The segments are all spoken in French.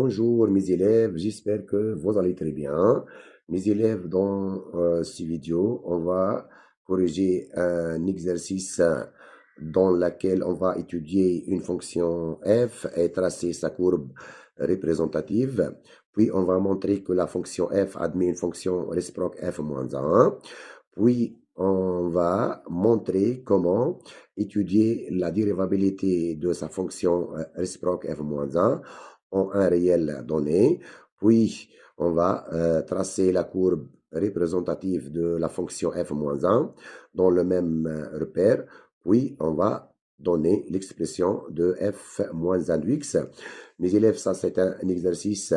Bonjour mes élèves, j'espère que vous allez très bien. Mes élèves, dans cette vidéo, on va corriger un exercice dans lequel on va étudier une fonction f et tracer sa courbe représentative. Puis on va montrer que la fonction f admet une fonction réciproque f moins 1. Puis on va montrer comment étudier la dérivabilité de sa fonction réciproque f moins 1 en un réel donné. Puis, on va tracer la courbe représentative de la fonction f-1 dans le même repère. Puis, on va donner l'expression de f-1 de x. Mes élèves, ça c'est un exercice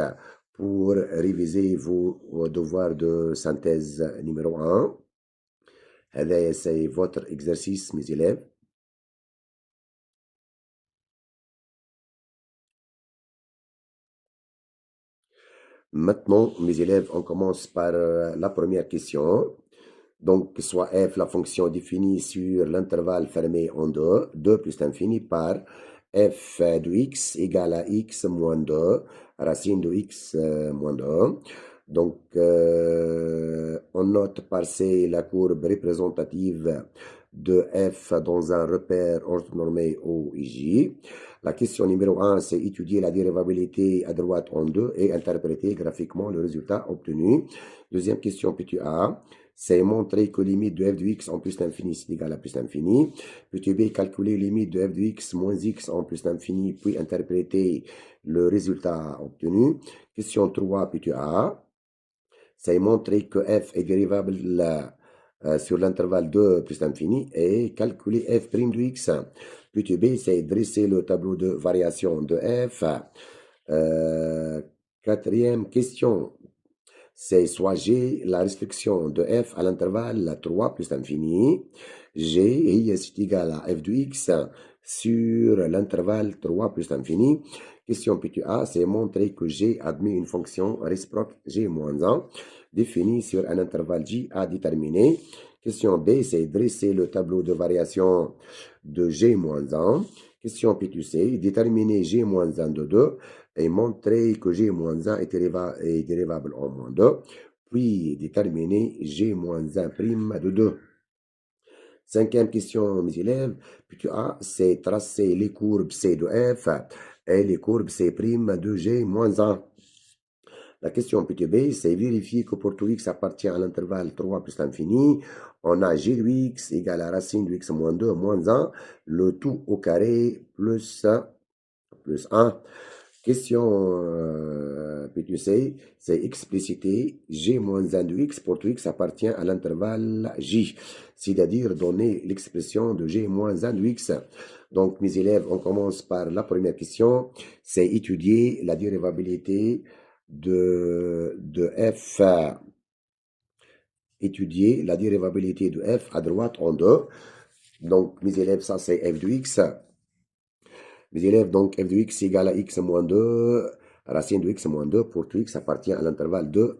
pour réviser vos devoirs de synthèse numéro 1. C'est votre exercice, mes élèves. Maintenant, mes élèves, on commence par la première question. Donc, soit f, la fonction définie sur l'intervalle fermé en 2, 2 plus l'infini par f de x égale à x moins 2, racine de x moins 2. Donc, on note par C la courbe représentative de f dans un repère orthonormé O et J. La question numéro 1, c'est étudier la dérivabilité à droite en 2 et interpréter graphiquement le résultat obtenu. Deuxième question, petit A, c'est montrer que limite de f de x en plus l'infini c'est égal à plus l'infini. Petit B, calculer limite de f de x moins x en plus l'infini, puis interpréter le résultat obtenu. Question 3, petit A, c'est montrer que f est dérivable sur l'intervalle 2 plus l'infini et calculer f' de x. Petit B, c'est dresser le tableau de variation de f. Quatrième question, c'est soit G, la restriction de f à l'intervalle 3 plus l'infini. G est égal à f de x sur l'intervalle 3 plus l'infini. Question petit A, c'est montrer que G admet une fonction réciproque G-1 définie sur un intervalle J à déterminer. Question B, c'est dresser le tableau de variation de G-1. Question petit C, déterminer G-1 de 2 et montrer que G-1 est dérivable en moins 2, puis déterminer G-1' de 2. Cinquième question, mes élèves. Petit A, c'est tracer les courbes C de f et les courbes C' de G-1. La question petit B, c'est vérifier que pour tout x appartient à l'intervalle 3 plus l'infini. On a g de x égale à racine de x moins 2 moins 1, le tout au carré plus 1. Question petit C, c'est expliciter g-1 de x pour tout x appartient à l'intervalle j, c'est-à-dire donner l'expression de g-1 de x. Donc, mes élèves, on commence par la première question, c'est étudier la dérivabilité de f, étudier la dérivabilité de f à droite en 2. Donc, mes élèves, ça c'est f de x. Mes élèves, donc f de x égale à x moins 2, racine de x moins 2 pour tout x appartient à l'intervalle 2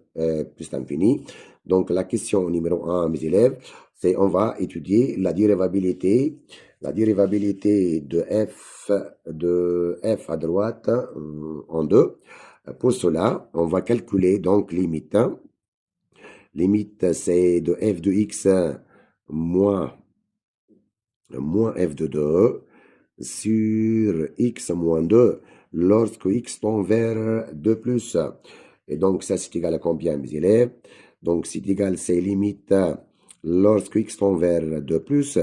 plus l'infini. Donc la question numéro 1, mes élèves, c'est on va étudier la dérivabilité de f à droite en 2. Pour cela, on va calculer donc limite. Limite, c'est de f de x moins f de 2 sur x moins 2 lorsque x tend vers 2 plus. Et donc, ça, c'est égal à combien, mes élèves? Donc, c'est égal, c'est limite lorsque x tend vers 2 plus.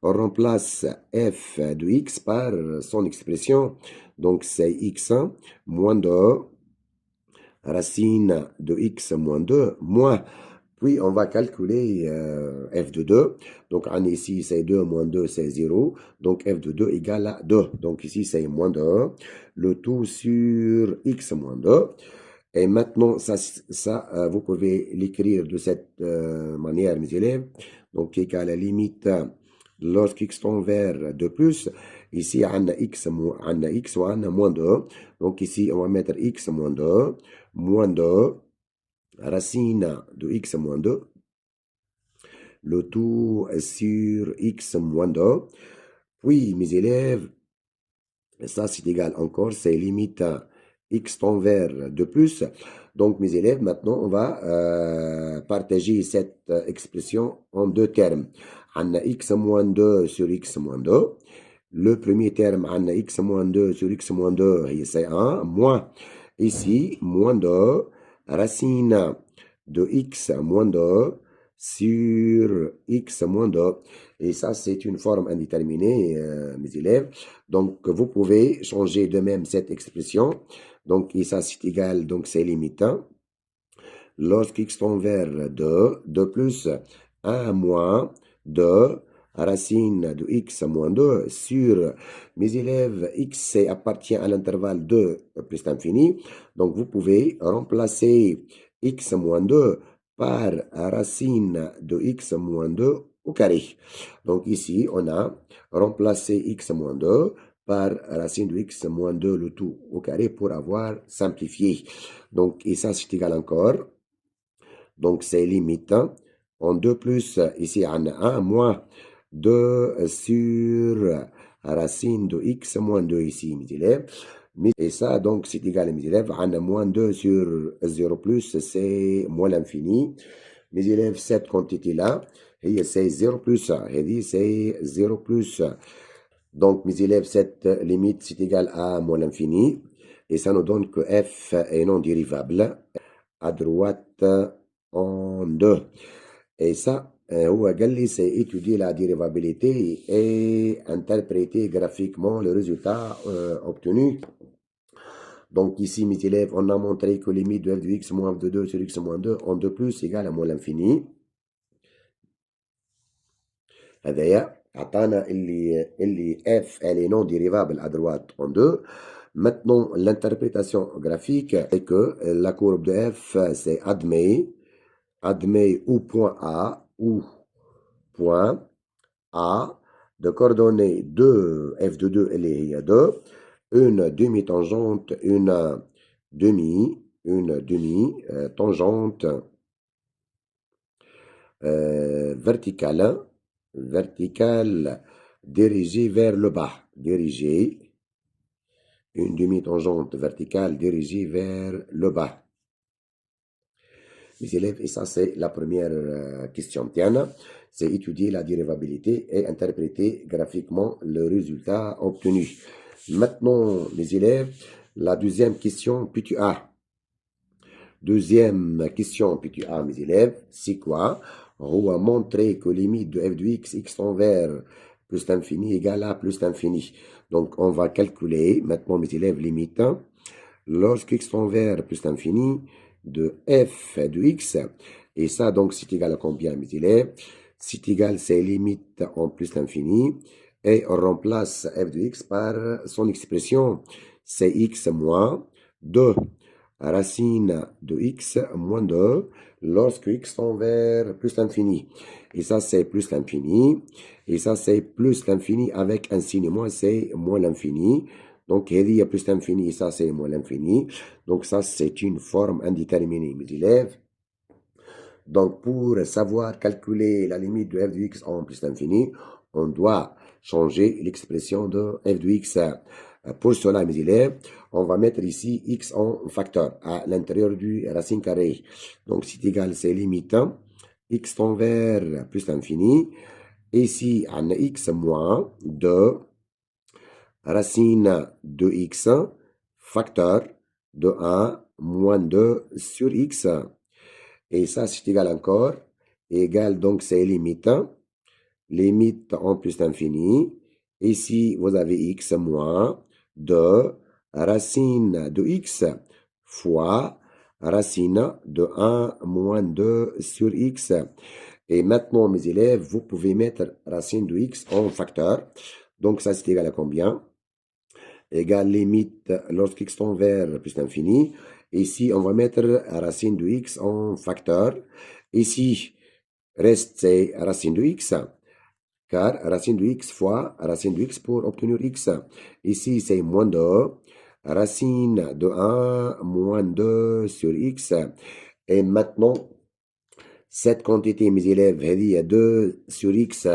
On remplace f de x par son expression. Donc, c'est x1 moins 2 racine de x moins 2 moins. Puis, on va calculer f de 2. Donc, en ici, c'est 2 moins 2, c'est 0. Donc, f de 2 égale à 2. Donc, ici, c'est moins 2. Le tout sur x moins 2. Et maintenant, ça vous pouvez l'écrire de cette manière, mes élèves. Donc, égal à la limite, lorsqu'x tend vers 2 plus, ici, on a x ou on a moins 2. Donc, ici, on va mettre x moins 2, moins 2, racine de x moins 2, le tout sur x moins 2. Puis, mes élèves, ça c'est égal encore, c'est limite x tend vers 2 plus. Donc, mes élèves, maintenant, on va partager cette expression en deux termes. On a x moins 2 sur x moins 2. Le premier terme, on a x moins 2 sur x moins 2, c'est 1, moins, ici, moins 2, racine de x moins 2 sur x moins 2. Et ça, c'est une forme indéterminée, mes élèves. Donc, vous pouvez changer de même cette expression. Donc, et ça, c'est égal, donc c'est limitant. Lorsque x tend vers 2, 2 plus 1 moins 2, racine de x moins 2 sur mes élèves, x appartient à l'intervalle 2 plus l'infini. Donc, vous pouvez remplacer x moins 2 par racine de x moins 2 au carré. Donc, ici, on a remplacé x moins 2 par racine de x moins 2 le tout au carré pour avoir simplifié. Donc, et ça, c'est égal encore. Donc, c'est limite. En 2 plus, ici, on a 1 moins 2 sur racine de x moins 2 ici, mes élèves. Et ça, donc, c'est égal à mes élèves. On a moins 2 sur 0 plus, c'est moins l'infini. Mes élèves, cette quantité-là, c'est 0 plus. Et c'est 0 plus. Donc, mes élèves, cette limite, c'est égal à moins l'infini. Et ça nous donne que f est non dérivable. À droite, en 2. Et ça, c'est étudier la dérivabilité et interpréter graphiquement le résultat obtenu. Donc ici, mes élèves, on a montré que limite de f de x moins f de 2 sur x moins 2 en 2 plus égale à moins l'infini. هذايا عطانا اللي f elle est non dérivable à droite en 2. Maintenant, l'interprétation graphique est que la courbe de f, c'est admet ou point A ou point A de coordonnées 2, f de 2, elle est 2, une demi-tangente, une demi-tangente verticale dirigée vers le bas, une demi-tangente verticale dirigée vers le bas. Mes élèves, et ça c'est la première question. Tiens, c'est étudier la dérivabilité et interpréter graphiquement le résultat obtenu. Maintenant, mes élèves, la deuxième question, PQA. Deuxième question, PQA, mes élèves, c'est quoi? On va montrer que limite de f de x, x tend vers plus l'infini égale à plus l'infini. Donc, on va calculer, maintenant, mes élèves, limite. Lorsque x tend vers plus l'infini, de f de x, et ça donc c'est égal à combien, mes élèves? C'est égal, c'est limite en plus l'infini, et on remplace f de x par son expression, c'est x moins 2 racine de x moins 2 lorsque x tend vers plus l'infini. Et ça c'est plus l'infini, et ça c'est plus l'infini avec un signe moins, c'est moins l'infini. Donc, il y a plus l'infini, ça c'est moins l'infini. Donc, ça c'est une forme indéterminée, mes élèves. Donc, pour savoir calculer la limite de f de x en plus l'infini, on doit changer l'expression de f de x. Pour cela, mes élèves, on va mettre ici x en facteur à l'intérieur du racine carrée. Donc, c'est égal, c'est limite. X tend vers plus l'infini. Ici, on a x moins 2 racine de x, facteur de 1 moins 2 sur x. Et ça, c'est égal encore. Égal, donc c'est limite. Limite en plus l'infini. Ici, vous avez x moins 2 racine de x fois racine de 1 moins 2 sur x. Et maintenant, mes élèves, vous pouvez mettre racine de x en facteur. Donc, ça, c'est égal à combien? Égale limite lorsque x tend vers plus l'infini. Ici, on va mettre racine de x en facteur. Ici, reste c'est racine de x, car racine de x fois racine de x pour obtenir x. Ici, c'est moins 2, racine de 1 moins 2 sur x. Et maintenant, cette quantité, mes élèves, il y a 2 sur x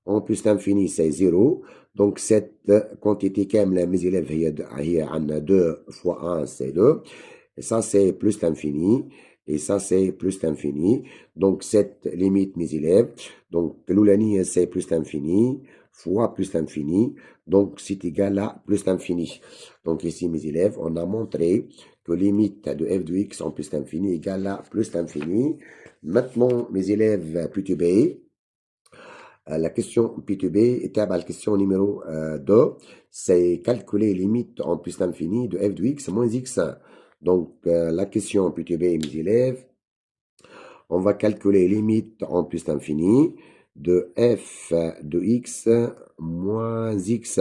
en plus l'infini, c'est 0. Donc, cette quantité كاملة mes élèves هي عندنا 2 fois 1 c'est 2. Et ça, c'est plus l'infini. Et ça, c'est plus l'infini. Donc, cette limite, mes élèves. Donc, l'oulani, c'est plus l'infini fois plus l'infini. Donc, c'est égal à plus l'infini. Donc, ici, mes élèves, on a montré que limite de f de x en plus l'infini égale à plus l'infini. Maintenant, mes élèves, P2B, la question P2B est à la question numéro 2. C'est calculer limite en plus l'infini de f de x moins x. Donc, la question P2B, mes élèves, on va calculer limite en plus l'infini de f de x moins x.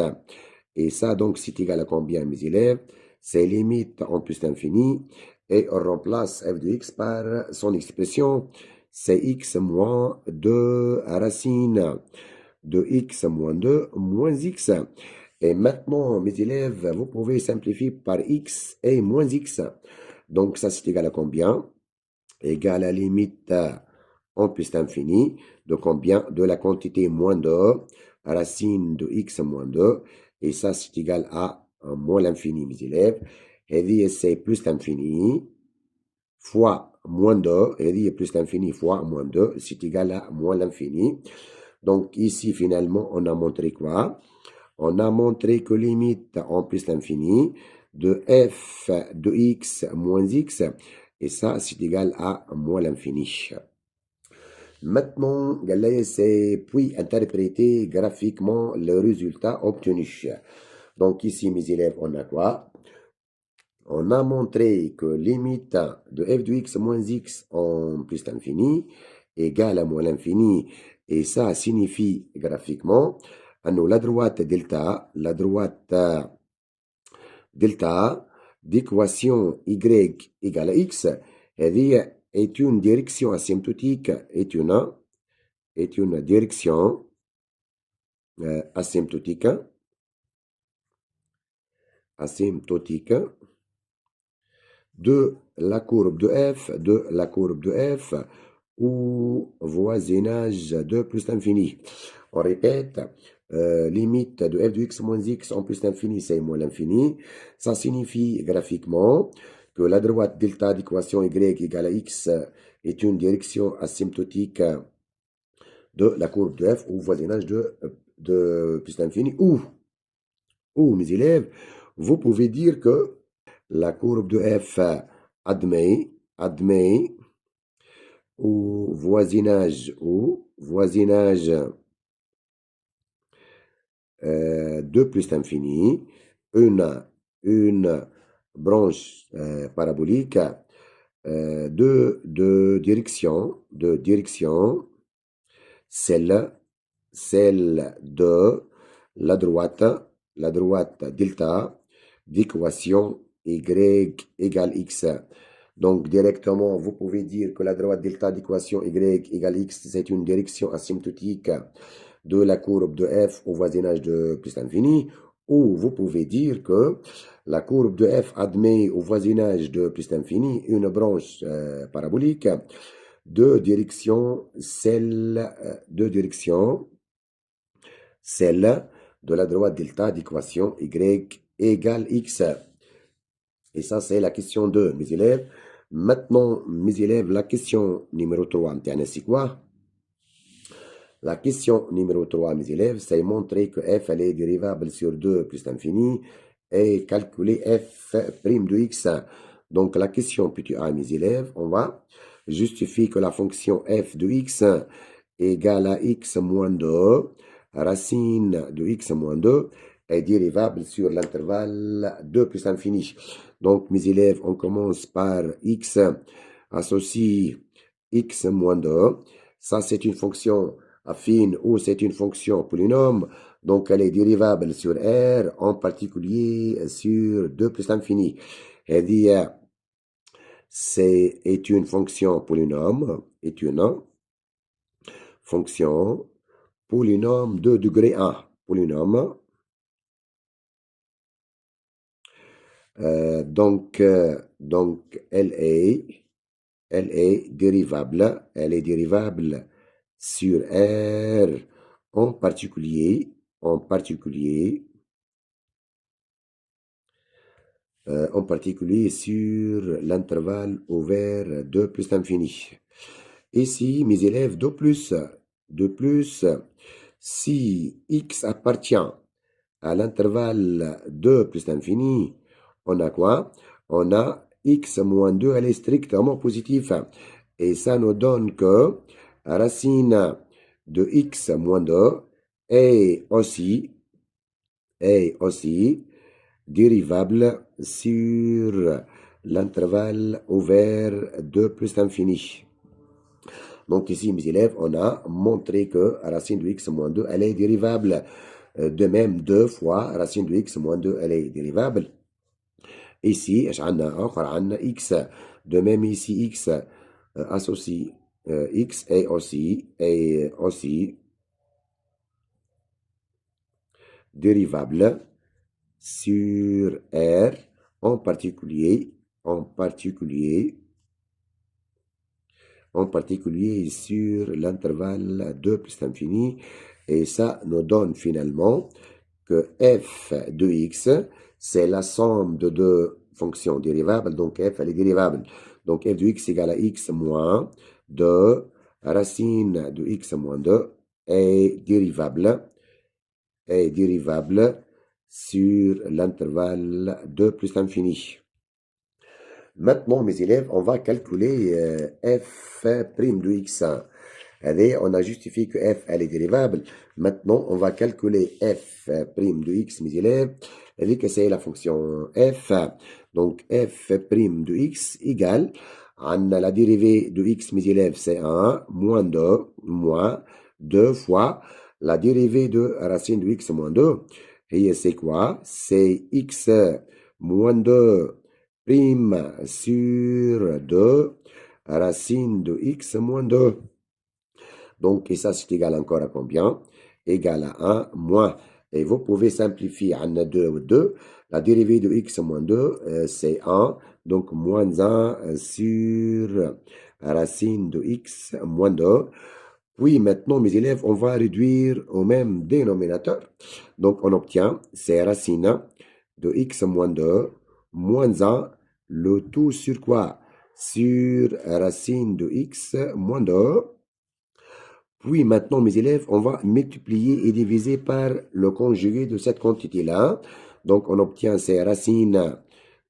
Et ça, donc, c'est égal à combien, mes élèves? C'est limite en plus l'infini. Et on remplace f de x par son expression. C'est x moins 2 racine de x moins 2 moins x. Et maintenant, mes élèves, vous pouvez simplifier par x et moins x. Donc, ça, c'est égal à combien? Égal à la limite en plus l'infini de combien? De la quantité moins 2, racine de x moins 2. Et ça, c'est égal à moins l'infini, mes élèves. Et c'est plus l'infini fois moins 2. Et plus l'infini fois moins 2, c'est égal à moins l'infini. Donc, ici, finalement, on a montré quoi? On a montré que limite en plus l'infini de f de x moins x, et ça, c'est égal à moins l'infini. Maintenant, c'est puis interpréter graphiquement le résultat obtenu. Donc, ici, mes élèves, on a quoi? On a montré que limite de f de x moins x en plus l'infini égale à moins l'infini. Et ça signifie graphiquement, à nous, la droite delta d'équation y égale à x, est une direction asymptotique, est une direction asymptotique de la courbe de f ou voisinage de plus l'infini. On répète, limite de f de x moins x en plus l'infini, c'est moins l'infini. Ça signifie graphiquement que la droite delta d'équation y égale à x est une direction asymptotique de la courbe de f ou voisinage de plus l'infini. Ou, mes élèves, vous pouvez dire que la courbe de f admet voisinage de plus l'infini, une branche parabolique de direction, celle de la droite delta d'équation y égale x. Donc, directement, vous pouvez dire que la droite delta d'équation y égale x, c'est une direction asymptotique de la courbe de f au voisinage de plus l'infini, ou vous pouvez dire que la courbe de f admet au voisinage de plus l'infini une branche parabolique de direction, celle de la droite delta d'équation y égale x. Et ça, c'est la question 2, mes élèves. Maintenant, mes élèves, la question numéro 3, c'est quoi? La question numéro 3, mes élèves, c'est montrer que f elle est dérivable sur 2 plus l'infini et calculer f' de x. Donc, la question petit a, mes élèves, on va justifier que la fonction f de x égale à x moins 2, racine de x moins 2, est dérivable sur l'intervalle 2 plus l'infini. Donc, mes élèves, on commence par x associe x moins 2. Ça, c'est une fonction affine ou c'est une fonction polynôme. Donc, elle est dérivable sur R, en particulier sur 2 plus l'infini. Elle dit, est une fonction polynôme, est une fonction polynôme de degré 1. Polynôme. Donc, elle est dérivable sur R en particulier en particulier sur l'intervalle ouvert 2 plus l'infini. Ici, mes élèves, de plus, si x appartient à l'intervalle 2 plus l'infini, on a quoi? On a x moins 2, elle est strictement positive. Et ça nous donne que racine de x moins 2 est aussi dérivable sur l'intervalle ouvert 2 plus l'infini. Donc ici, mes élèves, on a montré que racine de x moins 2, elle est dérivable. De même, 2 fois racine de x moins 2, elle est dérivable. Ici, on a x. De même, ici, x associe x est aussi dérivable sur R, en particulier sur l'intervalle 2 plus l'infini, et ça nous donne finalement que f de x, c'est la somme de deux fonctions dérivables, donc f elle est dérivable. Donc f de x égale à x moins 2, racine de x moins 2 est dérivable sur l'intervalle 2 plus l'infini. Maintenant, mes élèves, on va calculer f' de x. Allez, on a justifié que f, elle est dérivable. Maintenant, on va calculer f' de x, mes élèves, avec que c'est la fonction f. Donc, f' de x égale, on a la dérivée de x, mes élèves, c'est 1, moins 2 fois la dérivée de racine de x moins 2. Et c'est quoi? C'est x moins 2 prime sur 2 racine de x moins 2. Donc, et ça, c'est égal encore à combien? Égal à 1 moins. Et vous pouvez simplifier en 2 ou 2. La dérivée de x moins 2, c'est 1. Donc, moins 1 sur racine de x moins 2. Puis maintenant, mes élèves, on va réduire au même dénominateur. Donc, on obtient ces racines de x moins 2 moins 1, le tout sur quoi? Sur racine de x moins 2. Puis maintenant, mes élèves, on va multiplier et diviser par le conjugué de cette quantité-là. Donc, on obtient ces racines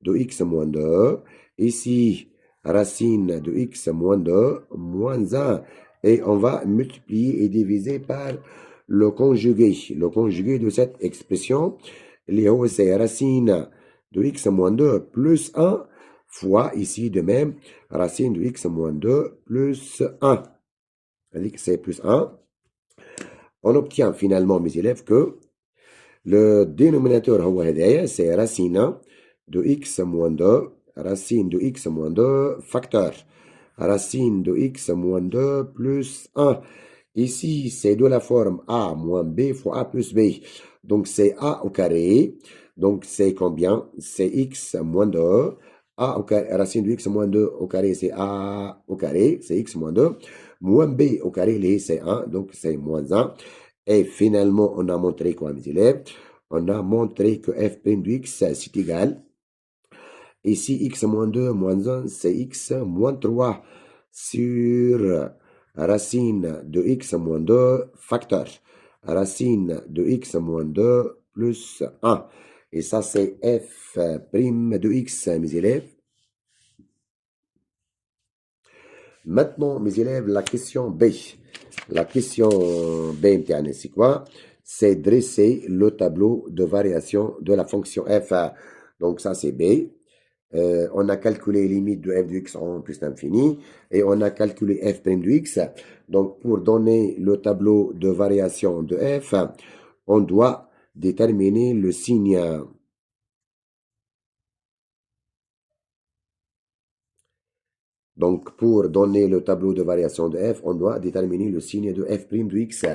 de x moins 2. Ici, racine de x moins 2 moins 1. Et on va multiplier et diviser par le conjugué de cette expression. C'est racine de x moins 2 plus 1 fois, ici de même, racine de x moins 2 plus 1. C'est plus 1. On obtient finalement, mes élèves, que le dénominateur, c'est racine de x moins 2, racine de x moins 2, facteur. Racine de x moins 2 plus 1. Ici, c'est de la forme a moins b fois a plus b. Donc, c'est a au carré. Donc, c'est combien? C'est x moins 2. A au carré, racine de x moins 2 au carré, c'est a au carré. C'est x moins 2. Moins b au carré, c'est 1. Donc, c'est moins 1. Et finalement, on a montré quoi, mes élèves? On a montré que f' de x, c'est égal. Ici, x moins 2 moins 1, c'est x moins 3 sur racine de x moins 2 facteur. Racine de x moins 2 plus 1. Et ça, c'est f' de x, mes élèves. Maintenant, mes élèves, la question B. La question B, c'est quoi? C'est dresser le tableau de variation de la fonction f. Donc, ça, c'est B. On a calculé les limites de f de x en plus l'infini et on a calculé f' de x. Donc, pour donner le tableau de variation de f, on doit déterminer le signe. Donc, pour donner le tableau de variation de f, on doit déterminer le signe de f' de x.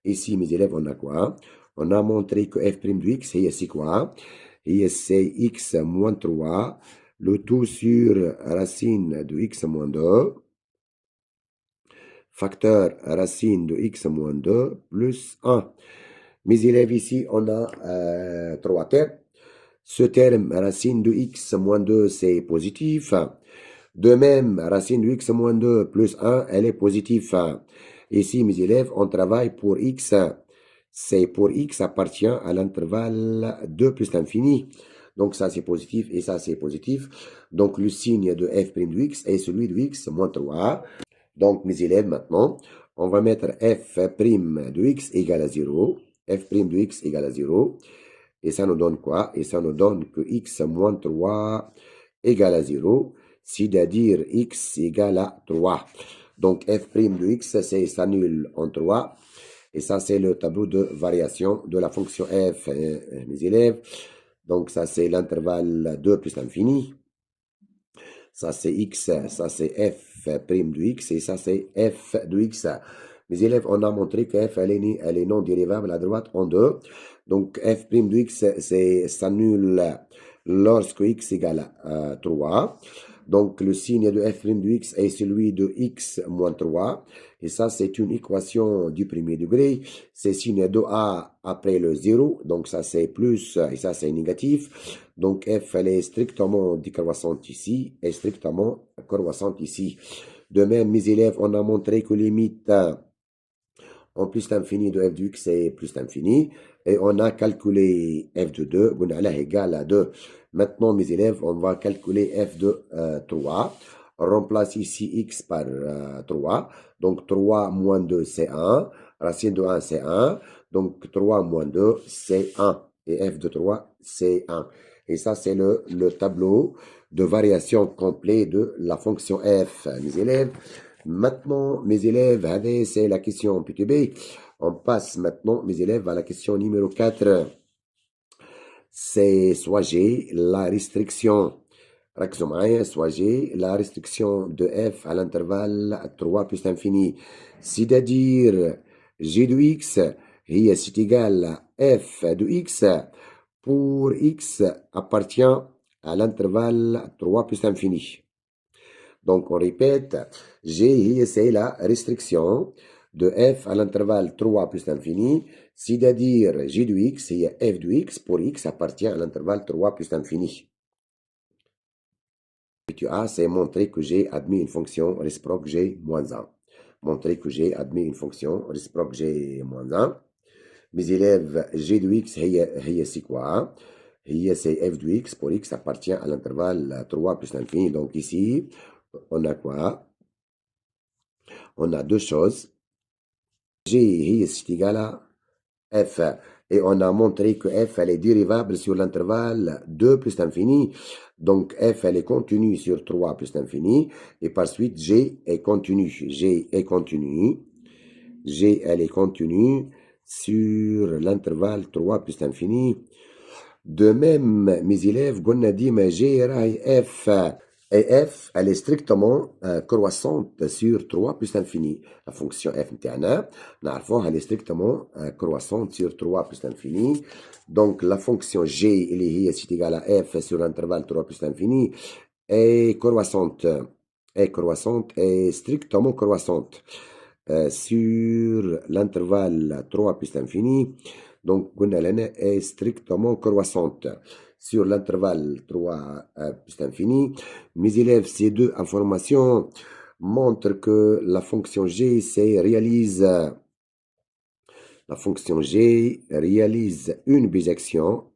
Ici, mes élèves, on a quoi? On a montré que f' de x, c'est quoi? Et c'est x moins 3, le tout sur racine de x moins 2, facteur racine de x moins 2 plus 1. Mes élèves, ici, on a trois termes. Ce terme, racine de x moins 2, c'est positif. De même, racine de x moins 2 plus 1, elle est positive. Ici, mes élèves, on travaille pour x. C'est pour x appartient à l'intervalle 2 plus l'infini. Donc ça, c'est positif et ça, c'est positif. Donc le signe de f' de x est celui de x moins 3. Donc, mes élèves, maintenant, on va mettre f' de x égale à 0. F' de x égale à 0. Et ça nous donne quoi? Et ça nous donne que x moins 3 égale à 0, c'est-à-dire x égale à 3. Donc f' de x, c'est s'annule en 3. Et ça, c'est le tableau de variation de la fonction f, mes élèves. Donc ça, c'est l'intervalle 2 plus l'infini. Ça, c'est x, ça, c'est f' de x, et ça, c'est f de x. Mes élèves, on a montré que f, elle est non dérivable à droite en 2. Donc, f' de x, s'annule lorsque x égale à 3. Donc, le signe de f' de x est celui de x moins 3. Et ça, c'est une équation du premier degré. C'est signe de a après le 0. Donc, ça, c'est plus et ça, c'est négatif. Donc, f, elle est strictement décroissante ici et strictement croissante ici. De même, mes élèves, on a montré que limite en plus l'infini de f de x est plus l'infini. Et on a calculé f de 2, on a là égal à 2. Maintenant, mes élèves, on va calculer f de 3. On remplace ici x par 3. Donc, 3 moins 2, c'est 1. Racine de 1, c'est 1. Donc, 3 moins 2, c'est 1. Et f de 3, c'est 1. Et ça, c'est le tableau de variation complet de la fonction f, mes élèves. Maintenant, mes élèves, c'est la question PTB. On passe maintenant, mes élèves, à la question numéro 4. C'est soit G, la restriction. Soit G, la restriction de f à l'intervalle 3 plus l'infini. C'est-à-dire, G de x, c'est égal à f de x pour x appartient à l'intervalle 3 plus l'infini. Donc, on répète, G, c'est la restriction de f à l'intervalle 3 plus l'infini, c'est-à-dire G de x, c'est f de x pour x appartient à l'intervalle 3 plus l'infini. A, c'est montrer que j'ai admis une fonction réciproque G moins 1. Montrer que j'ai admis une fonction réciproque G moins 1. Mes élèves, G de x, c'est quoi? C'est f de x pour x appartient à l'intervalle 3 plus l'infini. Donc ici, on a quoi? On a deux choses. G est égal à f. Et on a montré que f, elle est dérivable sur l'intervalle 2 plus l'infini. Donc, f, elle est continue sur 3 plus l'infini. Et par suite, g est continue. G est continue. G, elle est continue sur l'intervalle 3 plus l'infini. De même, mes élèves, on a dit, mais g, f. Et f, elle est strictement croissante sur 3 plus l'infini. La fonction f متاعنا نعرفوها elle est strictement croissante sur 3 plus l'infini. Donc la fonction g اللي هي c'est égal à f sur l'intervalle 3 plus l'infini est croissante. Est croissante et strictement croissante sur l'intervalle 3 plus l'infini. Donc قلنا لنا est strictement croissante sur l'intervalle 3 plus l'infini. Mes élèves, ces deux informations montrent que la fonction g réalise une bijection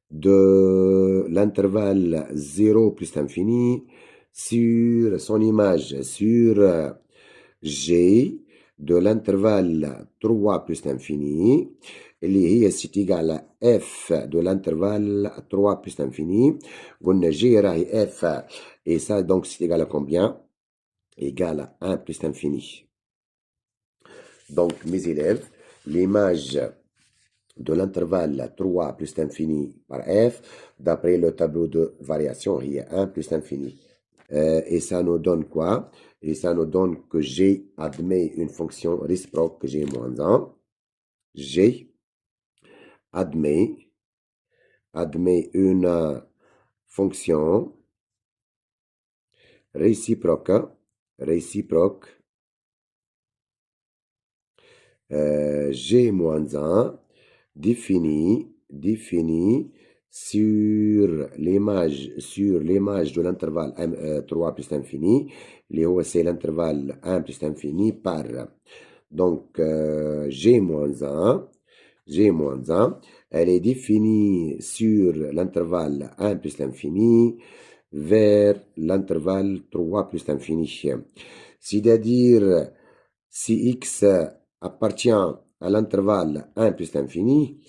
de l'intervalle 0 plus l'infini sur son image sur g de l'intervalle 3 plus l'infini, اللي هي c'est égal à f de l'intervalle 3 plus l'infini. قلنا g راهي f et ça donc c'est égal à combien? Égal à 1 plus l'infini. Donc mes élèves, l'image de l'intervalle 3 plus l'infini par f, d'après le tableau de variation, il y a 1 plus l'infini. Et ça nous donne quoi? Et ça nous donne que G admet une fonction réciproque G moins 1. G admet une fonction réciproque G moins 1 défini sur l'image de l'intervalle 3 plus l'infini, c'est l'intervalle 1 plus l'infini par. Donc, G moins 1, elle est définie sur l'intervalle 1 plus l'infini vers l'intervalle 3 plus l'infini. C'est-à-dire, si x appartient à l'intervalle 1 plus l'infini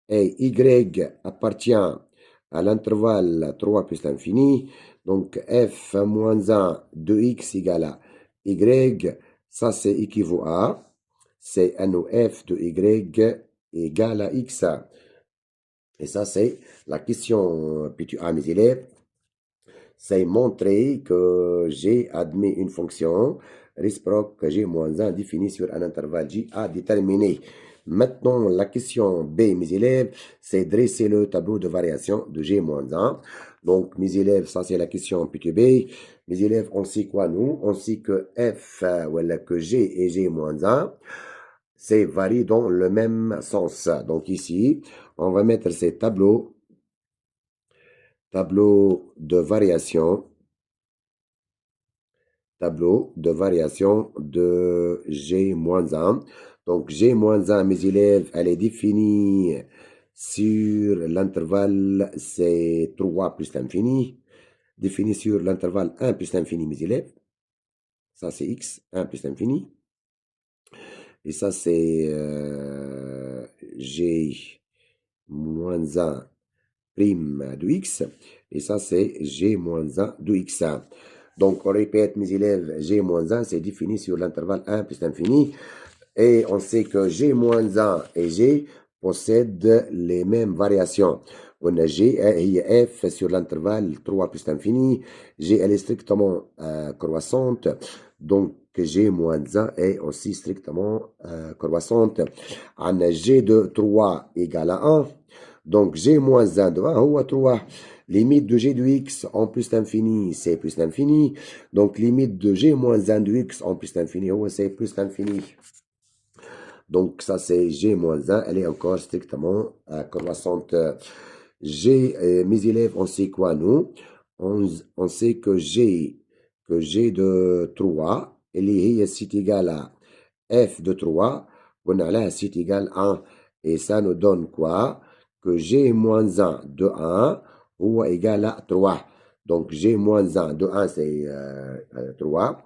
et y appartient à l'intervalle 3 plus l'infini, donc f moins 1 de x égale à y, ça c'est équivaut à, c'est un f de y égale à x. Et ça c'est la question P2A, mes élèves. C'est montrer que j'ai admis une fonction réciproque G moins 1 définie sur un intervalle J à déterminer. Maintenant, la question B, mes élèves, c'est dresser le tableau de variation de G moins 1. Donc, mes élèves, ça c'est la question P2B. Mes élèves, on sait quoi nous? On sait que F, voilà, que G et G moins 1, c'est varie dans le même sens. Donc ici, on va mettre ces tableaux de variation de G-1. Donc, G-1, mes élèves, elle est définie sur l'intervalle, c'est 3 plus l'infini. Définie sur l'intervalle 1 plus l'infini, mes élèves. Ça, c'est x, 1 plus l'infini. Et ça, c'est G-1 prime de x. Et ça, c'est G-1 de x. Donc, on répète, mes élèves, G-1, c'est défini sur l'intervalle 1 plus l'infini. Et on sait que G-1 et G possèdent les mêmes variations. On a G et F sur l'intervalle 3 plus l'infini. G, elle est strictement croissante. Donc, G-1 est aussi strictement croissante. On a G de 3 égale à 1. Donc, G-1 de 1 ou 3. Limite de G de X en plus l'infini, c'est plus l'infini. Donc, limite de G moins 1 de X en plus l'infini, c'est plus l'infini. Donc, ça, c'est G moins 1. Elle est encore strictement croissante. G, mes élèves, on sait quoi, nous? On sait que G de 3, c'est égal à F de 3. On a là, c'est égal à 1. Et ça nous donne quoi? Que G moins 1 de 1 ou égal à 3. Donc, G moins 1 de 1, c'est 3.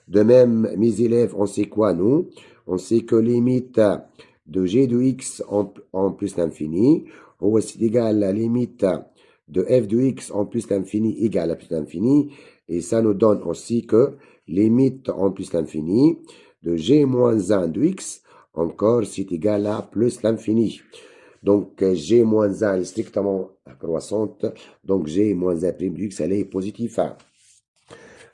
De même, mes élèves, on sait quoi, nous? On sait que limite de G de X en plus l'infini, ou c'est égal à la limite de F de X en plus l'infini égale à plus l'infini. Et ça nous donne aussi que limite en plus l'infini de G moins 1 de X encore c'est égal à plus l'infini. Donc, G moins 1 est strictement croissante. Donc, G moins 1 prime de X, elle est positive.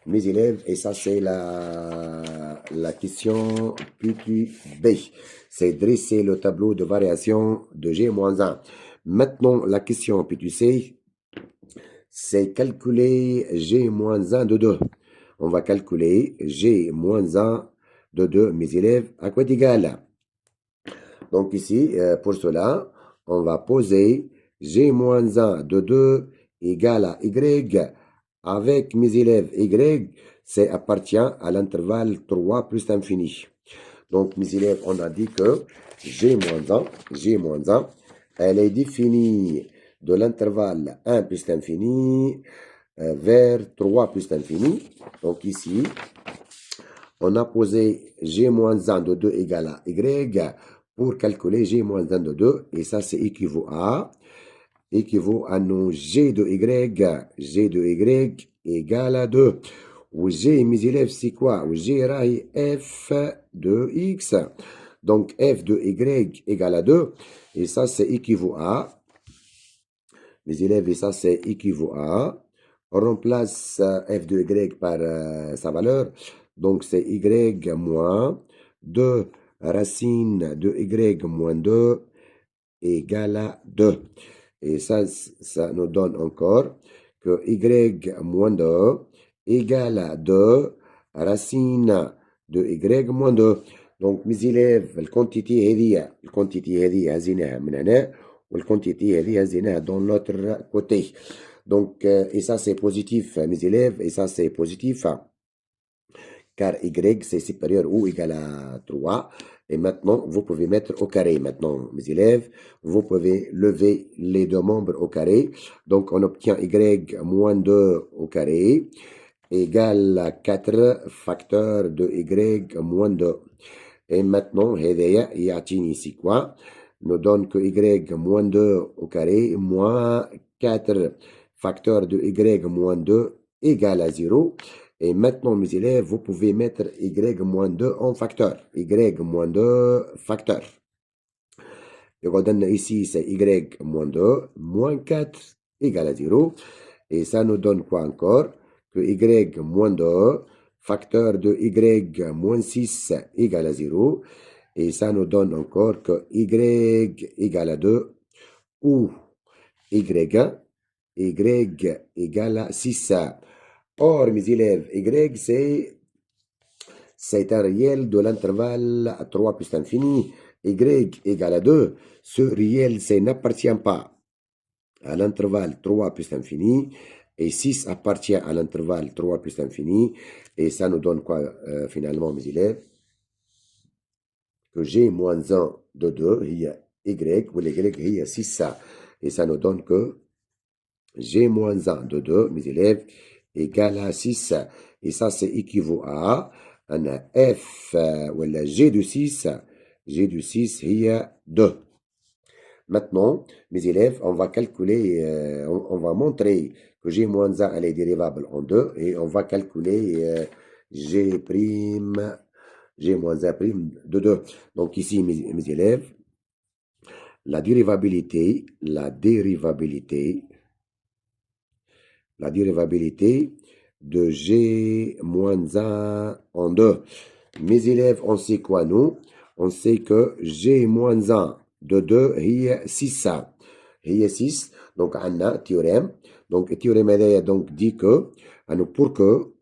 Mes élèves, et ça, c'est la question petit B. C'est dresser le tableau de variation de G moins 1. Maintenant, la question petit C, c'est calculer G moins 1 de 2. On va calculer G moins 1 de 2, mes élèves, à quoi égal? Donc ici, pour cela, on va poser G moins 1 de 2 égale à Y avec mes élèves Y, c'est appartient à l'intervalle 3 plus l'infini. Donc mes élèves, on a dit que G moins 1, elle est définie de l'intervalle 1 plus l'infini vers 3 plus l'infini. Donc ici, on a posé G moins 1 de 2 égale à Y pour calculer G moins 1 de 2. Et ça, c'est équivaut à nos G de Y égale à 2. Ou G, mes élèves, c'est quoi? Ou G raille F de X. Donc, F de Y égale à 2. Et ça, c'est équivaut à, mes élèves, et ça, c'est équivaut à, on remplace F de Y par sa valeur. Donc, c'est Y moins 2 racine de Y moins 2 égale à 2. Et ça nous donne encore que Y moins 2 égale à 2 racine de Y moins 2. دونك mes élèves الكونتيتي هذه هزيناها من هنا والكونتيتي هذه هزيناها dans l'autre côté. Donc, et ça c'est positif, mes élèves, et ça c'est positif, car y c'est supérieur ou égal à 3. Et maintenant, vous pouvez mettre au carré. Maintenant, mes élèves, vous pouvez lever les deux membres au carré. Donc, on obtient y moins 2 au carré égale à 4 facteur de y moins 2. Et maintenant, يعطيني ici quoi? Nous donne que y moins 2 au carré moins 4 facteur de y moins 2 égale à 0. Et maintenant, mes élèves, vous pouvez mettre y moins 2 en facteur. Y moins 2 facteur. Et redonne ici, c'est y moins 2 moins 4 égale à 0. Et ça nous donne quoi encore? Que y moins 2 facteur de y moins 6 égale à 0. Et ça nous donne encore que y égale à 2 ou y égale à 6. Or, mes élèves, y c'est un réel de l'intervalle 3 plus l'infini. Y égale à 2. Ce réel, ça n'appartient pas à l'intervalle 3 plus l'infini. Et 6 appartient à l'intervalle 3 plus l'infini. Et ça nous donne quoi finalement, mes élèves? Que g moins 1 de 2, il y a y, ou y, il y a 6. Et ça nous donne que g moins 1 de 2, mes élèves, égale à 6. Et ça, c'est équivaut à un f, ou la g de 6, il y a 2. Maintenant, mes élèves, on va calculer, on va montrer que g moins 1, elle est dérivable en 2, et on va calculer g prime, g moins 1 prime de 2. Donc ici, mes élèves, la dérivabilité de g moins 1 en 2. Mes élèves, on sait quoi nous? On sait que g moins 1 de 2 هي 6. هي 6. Donc, on a un théorème. Donc, le théorème donc, dit que, pour que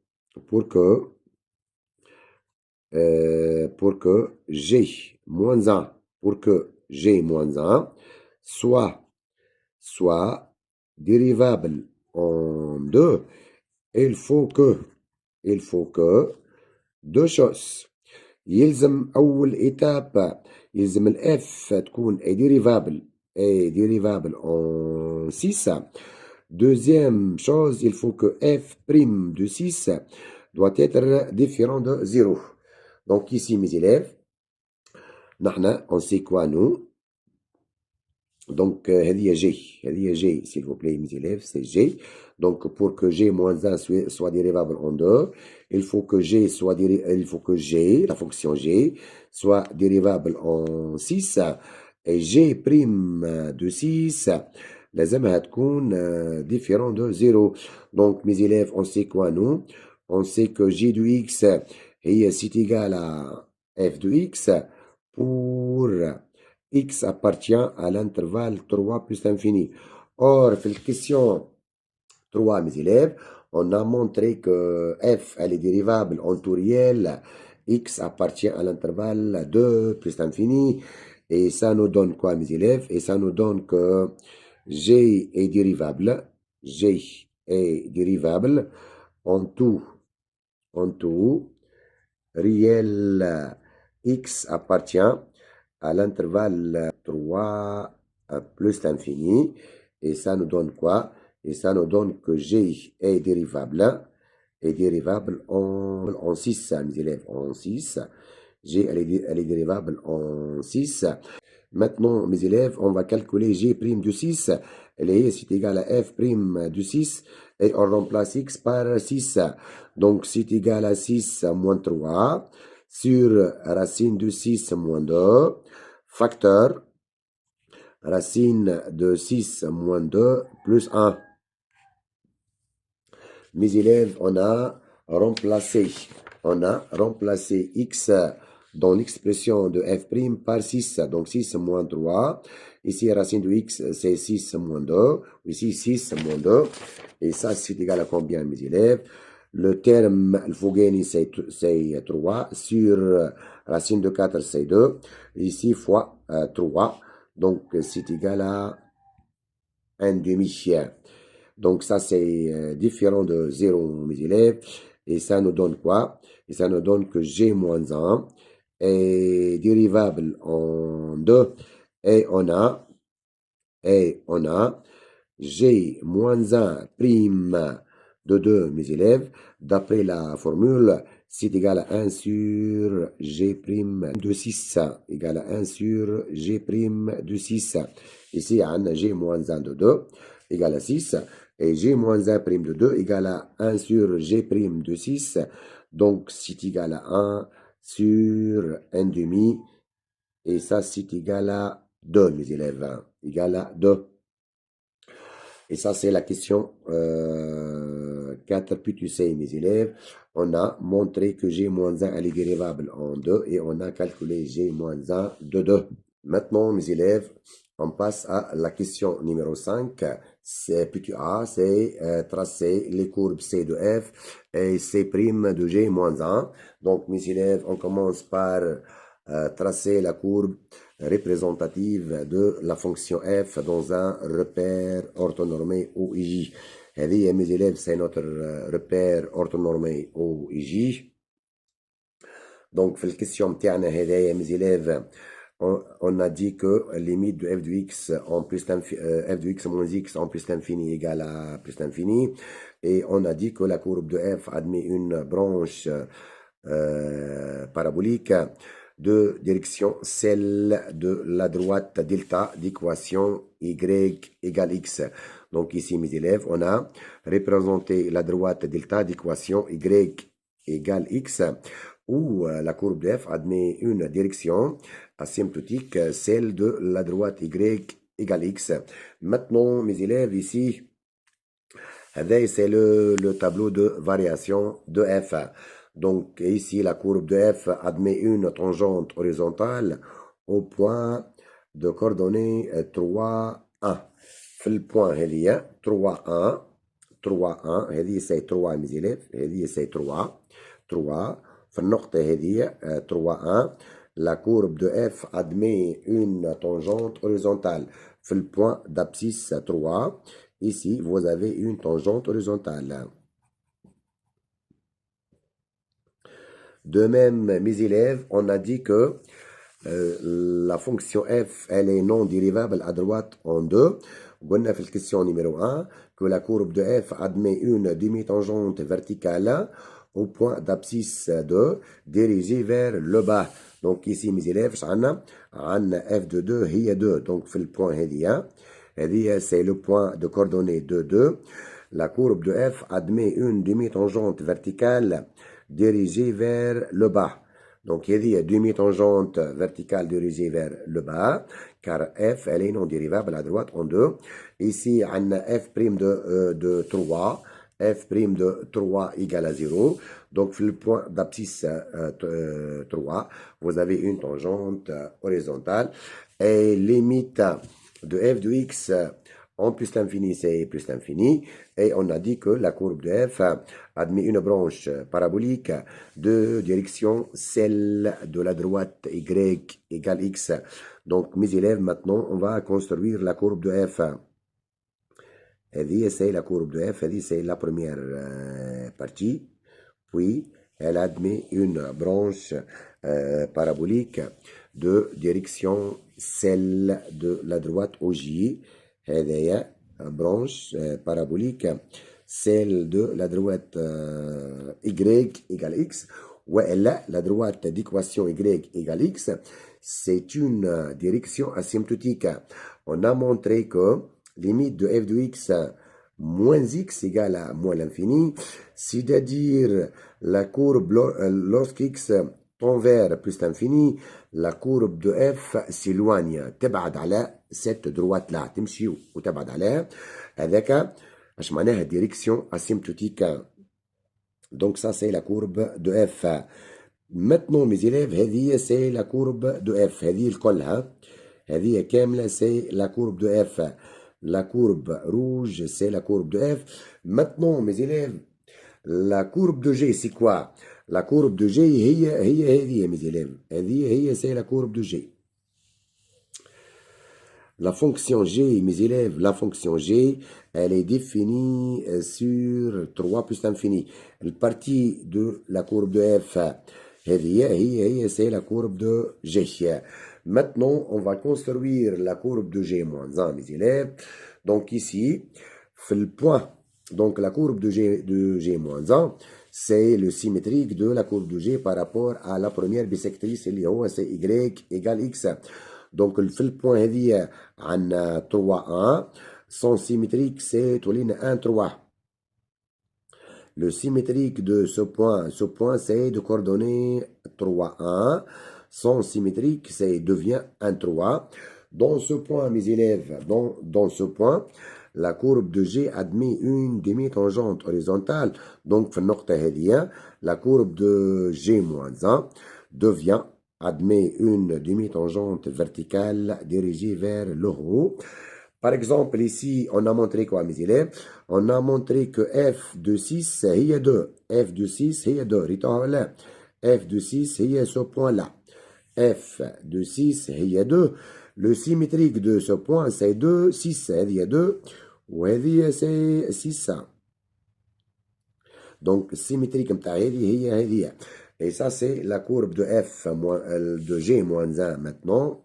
g moins 1, soit dérivable en 2, il faut que deux choses. يلزم أول étape يلزم ال f تكون est dérivable en 6. Deuxième chose, il faut que f' de 6 doit être différent de 0. Donc ici, mes élèves, on sait quoi nous? Donc, هذه G, s'il vous plaît, mes élèves, c'est G. Donc, pour que G moins 1 soit dérivable en 2, il faut que la fonction G, soit dérivable en 6. Et G' de 6, لازمها تكون différent de 0. Donc, mes élèves, on sait quoi, nous? On sait que G de X, c'est égal à F de X pour X appartient à l'intervalle 3 plus l'infini. Or, dans la question 3, mes élèves, on a montré que f, elle est dérivable en tout réel. X appartient à l'intervalle 2 plus l'infini. Et ça nous donne quoi, mes élèves? Et ça nous donne que G est dérivable. En tout réel. X appartient à l'intervalle 3 plus l'infini. Et ça nous donne quoi? Et ça nous donne que G est dérivable en 6, mes élèves, en 6. G, elle est dérivable en 6. Maintenant, mes élèves, on va calculer G' de 6. C'est égal à F' de 6. Et on remplace X par 6. Donc, c'est égal à 6 moins 3 sur racine de 6 moins 2, facteur racine de 6 moins 2 plus 1. Mes élèves, on a remplacé X dans l'expression de F' par 6. Donc 6 moins 3. Ici, racine de X, c'est 6 moins 2. Ici, 6 moins 2. Et ça, c'est égal à combien, mes élèves? Le terme الفوقاني c'est 3 sur racine de 4 c'est 2 ici fois 3 donc c'est égal à 1 demi-chien. Donc ça c'est différent de 0 mes élèves et ça nous donne quoi? Et ça nous donne que g moins 1 est dérivable en 2 et on a g moins 1 prime de 2 mes élèves d'après la formule c'est égal à 1 sur g prime de 6 égal à 1 sur g prime de 6 ici on a g moins 1 de 2 égal à 6 et g moins 1 prime de 2 égal à 1 sur g prime de 6 donc c'est égal à 1 sur 1 demi et ça c'est égal à 2 mes élèves égal à 2. Et ça, c'est la question 4. Puis tu sais, mes élèves, on a montré que G-1 elle est dérivable en 2 et on a calculé G-1 de 2. Maintenant, mes élèves, on passe à la question numéro 5. Puis tu as, c'est tracer les courbes C de F et C' de G-1. Donc, mes élèves, on commence par tracer la courbe représentative de la fonction f dans un repère orthonormé OIJ. هذه mes élèves c'est notre repère orthonormé OIJ. Donc في الكسيون بتاعنا هذايا mes élèves on a dit que limite de f de x en plus f de x moins x en plus l'infini égale à plus l'infini et on a dit que la courbe de f admet une branche parabolique de direction celle de la droite delta d'équation y égale x. Donc ici mes élèves, on a représenté la droite delta d'équation y égale x où la courbe de f admet une direction asymptotique, celle de la droite y égale x. Maintenant mes élèves ici, c'est le tableau de variation de f. Donc ici, la courbe de f admet une tangente horizontale au point de coordonnées 3, 1. Le point, il y a 3, 1, 3, 1. هذه c'est 3 mes élèves. هذه c'est 3, 3. في النقطة هذه 3, 1. La courbe de f admet une tangente horizontale. في le point d'abscisse 3. Ici, vous avez une tangente horizontale. De même, mes élèves, on a dit que la fonction f, elle est non dérivable à droite en 2. On a fait la question numéro 1, que la courbe de f admet une demi-tangente verticale au point d'abscisse 2 dirigée vers le bas. Donc ici, mes élèves, on a f de 2, il y a 2. Donc, fait le point هذه. C'est le point de coordonnées de 2. La courbe de f admet une demi-tangente verticale dirigée vers le bas. Donc, il y a demi-tangente verticale dirigée vers le bas, car f, elle est non dérivable à droite en 2. Ici, on a f' de 3, f' de 3 égale à 0. Donc, le point d'abscisse 3, vous avez une tangente horizontale. Et limite de f de x en plus l'infini, c'est plus l'infini. Et on a dit que la courbe de f admet une branche parabolique de direction celle de la droite y égale x. Donc, mes élèves, maintenant, on va construire la courbe de f. C'est la courbe de f, c'est la première partie. Puis, elle admet une branche parabolique de direction celle de la droite OJ. هذه branche parabolique celle de la droite y égale x وإلا la droite d'équation y égale x c'est une direction asymptotique. On a montré que limite de f de x moins x égale à moins l'infini, c'est-à-dire la courbe lorsqu'x tend vers plus l'infini, la courbe de f s'éloigne تبعد على cette droite là تمشي وتبعد عليها هذاك اش معناها direction asymptotique. Donc ça c'est la courbe de f. Maintenant mes élèves هذه c'est la courbe de f هذه الكلها هذه كاملة c'est la courbe de f. La courbe rouge c'est la courbe de f. Maintenant mes élèves La courbe de G, c'est quoi? La courbe de G, هي mes élèves. C'est la courbe de G. La fonction G, mes élèves, la fonction G, elle est définie sur 3 plus l'infini. La partie de la courbe de F, c'est la courbe de G. Maintenant, on va construire la courbe de G moins 1, mes élèves. Donc ici, le point, donc la courbe de G moins 1, c'est le symétrique de la courbe de G par rapport à la première bisectrice, c'est Y égale X. Donc, le point هذه عن 3 1 son symétrique c'est 1 3. Le symétrique de ce point c'est de coordonnées 3 1. Son symétrique c'est devient 1 3. Dans ce point, mes élèves, dans ce point, la courbe de G admet une demi-tangente horizontale. Donc, la courbe de G moins 1 devient admet une demi-tangente verticale dirigée vers le haut. Par exemple, ici, on a montré quoi, mes élèves? On a montré que f de 6, est 2. F de 6, est 2. F de 6, est ce point-là. F de 6, est 2. Le symétrique de ce point, c'est 2, 6, هذه 2. وهذه c'est 6. Donc, symétrique هذه. Et ça, c'est la courbe de F de G moins 1 maintenant.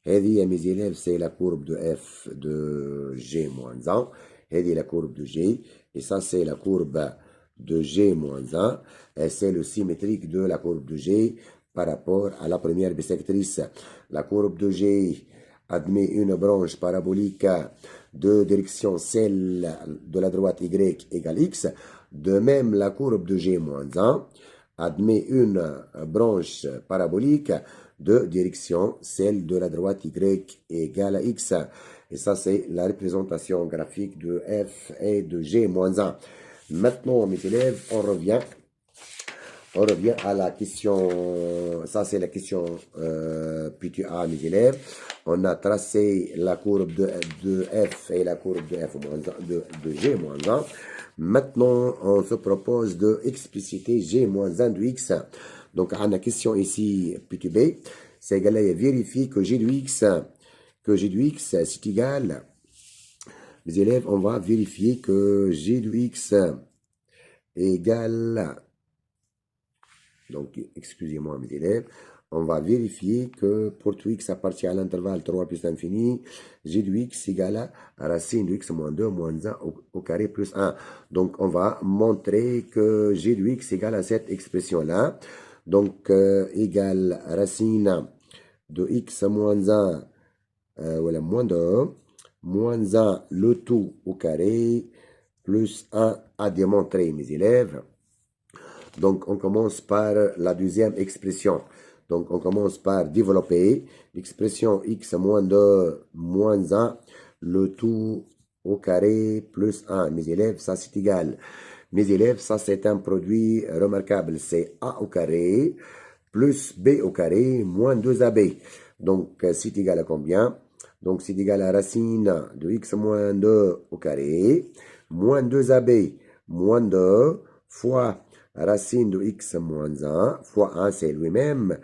هذه mes élèves, c'est la courbe de F de G moins 1. هذه la courbe de G. Et ça, c'est la courbe de G moins 1. Et c'est le symétrique de la courbe de G par rapport à la première bisectrice. La courbe de G admet une branche parabolique de direction celle de la droite Y égale X. De même, la courbe de G moins 1 admet une branche parabolique de direction celle de la droite Y égale à X. Et ça, c'est la représentation graphique de F et de G moins 1. Maintenant, mes élèves, on revient à la question, ça c'est la question petit a, mes élèves. On a tracé la courbe de F et la courbe de F moins 1, de G moins 1. Maintenant, on se propose de expliciter G moins 1 de X. Donc, on a la question ici, petit b, c'est égal à vérifier que G de X, c'est égal. Mes élèves, on va vérifier que G de X égale. Donc, excusez-moi, mes élèves. On va vérifier que pour tout x appartient à l'intervalle 3 plus l'infini, g de x égale à racine de x moins 2 moins 1 au carré plus 1. Donc, on va montrer que g de x égale à cette expression-là. Donc, égale racine de x moins 1, voilà, moins 2, moins 1 le tout au carré, plus 1 à démontrer, mes élèves. Donc, on commence par la deuxième expression. Donc, on commence par développer l'expression x moins 2 moins 1, le tout au carré plus 1. Mes élèves, ça c'est égal. Mes élèves, ça c'est un produit remarquable. C'est a au carré plus b au carré moins 2ab. Donc, c'est égal à combien? Donc, c'est égal à racine de x moins 2 au carré moins 2ab moins 2 fois racine de x moins 1 fois 1, c'est lui-même,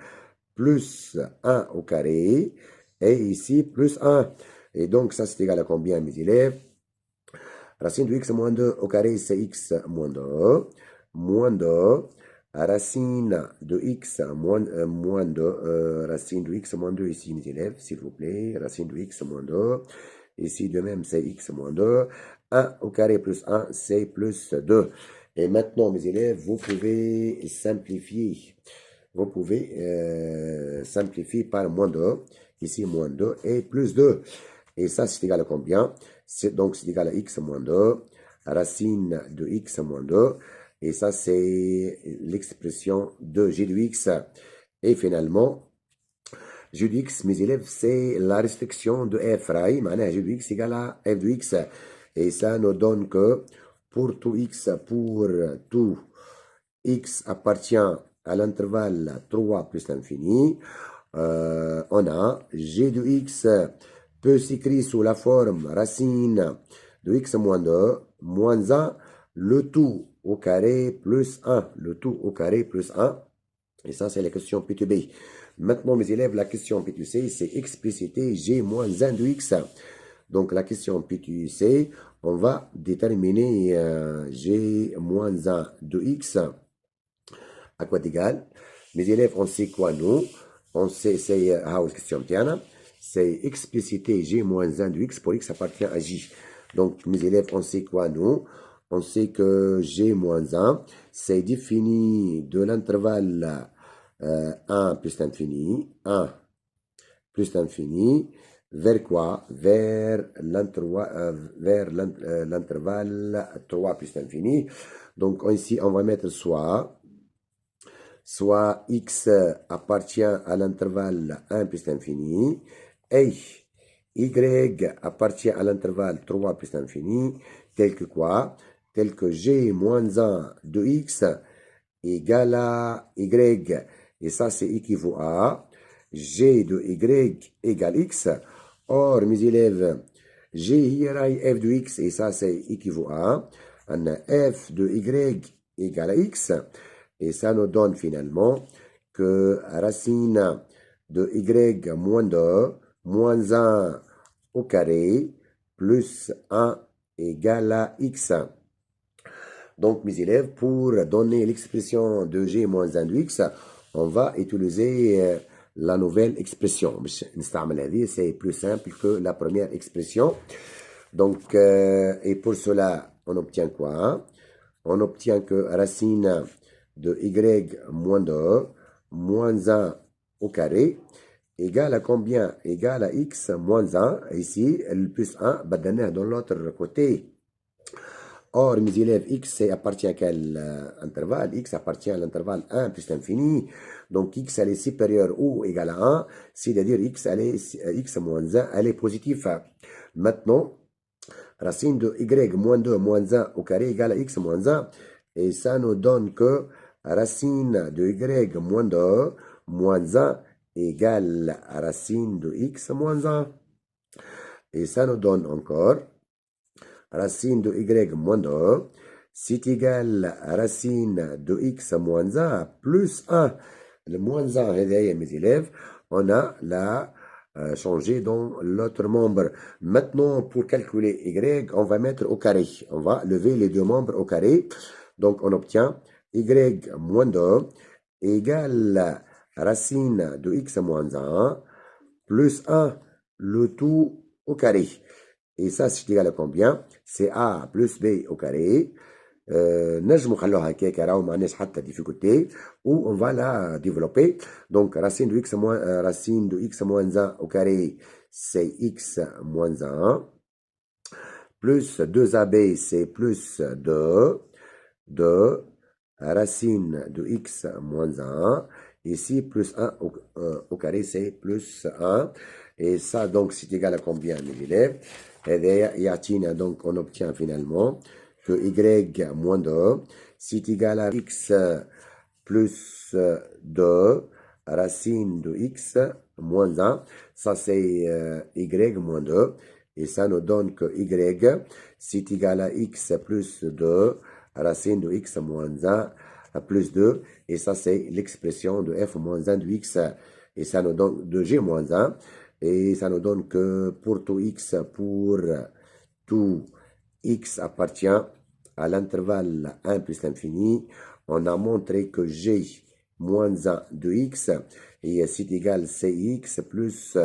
plus 1 au carré, et ici, plus 1. Et donc, ça, c'est égal à combien, mes élèves? Racine de x moins 2 au carré, c'est x moins 2, moins 2, racine de x moins 2, racine de x moins 2 ici, mes élèves, s'il vous plaît, racine de x moins 2, ici, de même, c'est x moins 2, 1 au carré plus 1, c'est plus 2. Et maintenant, mes élèves, vous pouvez simplifier. Vous pouvez simplifier par moins 2. Ici, moins 2 et plus 2. Et ça, c'est égal à combien? Donc, c'est égal à x moins 2. Racine de x moins 2. Et ça, c'est l'expression de g de x. Et finalement, g de x, mes élèves, c'est la restriction de f. G de x égale à f de x. Et ça nous donne que pour tout x appartient à l'intervalle 3 plus l'infini, on a g de x peut s'écrire sous la forme racine de x moins 2 moins 1, le tout au carré plus 1. Le tout au carré plus 1. Et ça, c'est la question P2B. Maintenant, mes élèves, la question P2C, c'est expliciter g moins 1 de x. Donc, la question P2C, on va déterminer g moins 1 de x à quoi d'égal. Mes élèves, on sait quoi, nous? On sait, c'est, question c'est expliciter g moins 1 de x pour x appartient à j. Donc, mes élèves, on sait quoi, nous? On sait que g moins 1, c'est défini de l'intervalle 1 plus l'infini, 1 plus l'infini, vers quoi? Vers l'intervalle 3 plus l'infini. Donc, ici, on va mettre soit x appartient à l'intervalle 1 plus l'infini, et y appartient à l'intervalle 3 plus l'infini, tel que quoi? Tel que g moins 1 de x égale à y, et ça c'est équivaut à g de y égale x. Or, mes élèves, g hier f de x, et ça c'est équivaut à f de y égale à x. Et ça nous donne finalement que racine de y moins 2 moins 1 au carré plus 1 égale à x. Donc, mes élèves, pour donner l'expression de g moins 1 de x, on va utiliser la nouvelle expression. C'est plus simple que la première expression. Donc, et pour cela, on obtient quoi? On obtient que racine de y moins 2 moins 1 au carré égale à combien? Égale à x moins 1. Ici, le plus 1, badana dans l'autre côté. Or, mes élèves, x appartient à quel intervalle? X appartient à l'intervalle 1 plus l'infini. Donc, x elle est supérieure ou égale à 1, c'est-à-dire x, x moins 1, elle est positive. Maintenant, racine de y moins 2 moins 1 au carré égale à x moins 1. Et ça nous donne que racine de y moins 2 moins 1 égale à racine de x moins 1. Et ça nous donne encore racine de y moins 2, c'est égal à racine de x moins 1 plus 1. Le moins 1, mes élèves, on a la changé dans l'autre membre. Maintenant, pour calculer y, on va mettre au carré. On va lever les deux membres au carré. Donc, on obtient y moins 2 égale racine de x moins 1 plus 1, le tout au carré. Et ça, c'est égal à combien? C'est A plus B au carré. نجمو نخلوها هكاك راهو ما عندناش حتى difficulté ou on va la développer. Donc racine de x moins 1 au carré c'est x moins 1 plus 2ab c'est plus 2 racine de x moins 1 ici plus 1 au carré c'est plus 1 et ça donc c'est égal à combien mes élèves? Donc on obtient finalement que y moins 2, c'est égal à x plus 2, racine de x moins 1. Ça, c'est y moins 2. Et ça nous donne que y, c'est égal à x plus 2, racine de x moins 1 plus 2. Et ça, c'est l'expression de f moins 1 de x. Et ça nous donne de g moins 1. Et ça nous donne que pour tout x appartient à l'intervalle 1 plus l'infini. On a montré que g moins 1 de x c'est égal à cx plus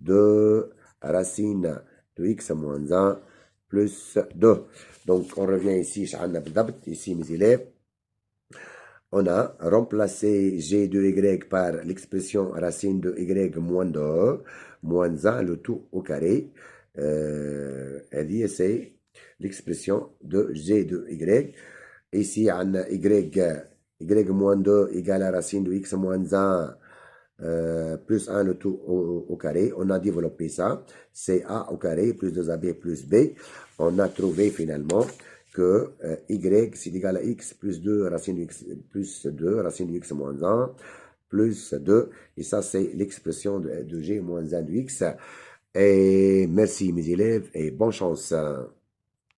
2 racine de x moins 1 plus 2. Donc on revient ici, ici mes élèves. On a remplacé g de y par l'expression racine de y moins 2 moins 1, le tout au carré. C'est l'expression de g de y. Ici, on a y moins 2 égale à racine de x moins 1 plus 1, le tout au carré. On a développé ça. C'est a au carré plus 2ab plus b. On a trouvé finalement que y c'est égal à x plus 2 racine de x plus 2 racine de x moins 1 plus 2. Et ça, c'est l'expression de g moins 1 de x. Et merci mes élèves et bonne chance.